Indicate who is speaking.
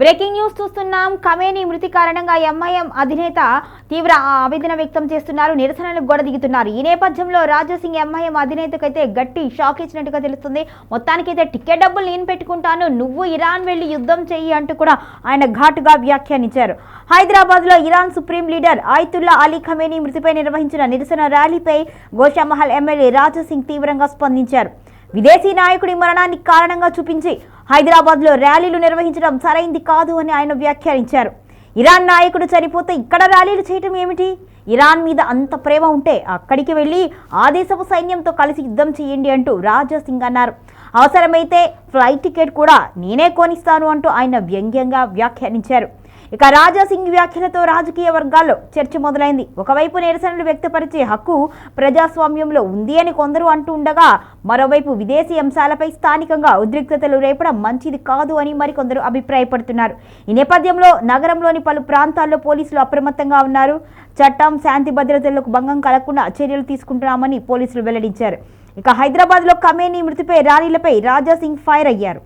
Speaker 1: Breaking news చూస్తున్నాం. Khamenei మృతి కారణంగా ఎంఐఎం అధినేత తీవ్ర ఆవేదన వ్యక్తం చేస్తున్నారు. నిరసనలకు గొడ దిగుతున్నారు. ఈ నేపథ్యంలో రాజాసింగ్ ఎంఐఎం అధినేతకైతే గట్టి షాక్ ఇచ్చినట్టుగా తెలుస్తుంది. మొత్తానికైతే టికెట్ డబ్బులు నేను పెట్టుకుంటాను, నువ్వు ఇరాన్ వెళ్లి యుద్ధం చెయ్యి అంటూ కూడా ఆయన ఘాటుగా వ్యాఖ్యానించారు. హైదరాబాద్ లో Iran supreme leader Ayatollah Ali Khamenei మృతిపై నిర్వహించిన నిరసన ర్యాలీపై గోషామహల్ ఎమ్మెల్యే రాజాసింగ్ తీవ్రంగా స్పందించారు. విదేశీ నాయకుడి మరణాన్ని కారణంగా చూపించి హైదరాబాద్లో ర్యాలీలు నిర్వహించడం సరైంది కాదు అని ఆయన వ్యాఖ్యానించారు. ఇరాన్ నాయకుడు చనిపోతే ఇక్కడ ర్యాలీలు చేయటం ఏమిటి? ఇరాన్ మీద అంత ప్రేమ ఉంటే అక్కడికి వెళ్ళి ఆ దేశపు సైన్యంతో కలిసి యుద్ధం చేయండి అంటూ రాజాసింగ్ అన్నారు. అవసరమైతే ఫ్లైట్ టికెట్ కూడా నేనే కొనిస్తాను అంటూ ఆయన వ్యంగ్యంగా వ్యాఖ్యానించారు. ఇక రాజాసింగ్ వ్యాఖ్యలతో రాజకీయ వర్గాల్లో చర్చ మొదలైంది. ఒకవైపు నిరసనలు వ్యక్తపరిచే హక్కు ప్రజాస్వామ్యంలో ఉంది అని కొందరు అంటూ ఉండగా, మరోవైపు విదేశీ అంశాలపై స్థానికంగా ఉద్రిక్తతలు రేపడం మంచిది కాదు అని మరికొందరు అభిప్రాయపడుతున్నారు. ఈ నేపథ్యంలో నగరంలోని పలు ప్రాంతాల్లో పోలీసులు అప్రమత్తంగా ఉన్నారు. చట్టం, శాంతి భద్రతలకు భంగం కలగకుండా చర్యలు తీసుకుంటున్నామని పోలీసులు వెల్లడించారు. ఇక హైదరాబాద్లో ఖమేనీ మృతిపై ర్యాలీలపై రాజాసింగ్ ఫైర్ అయ్యారు.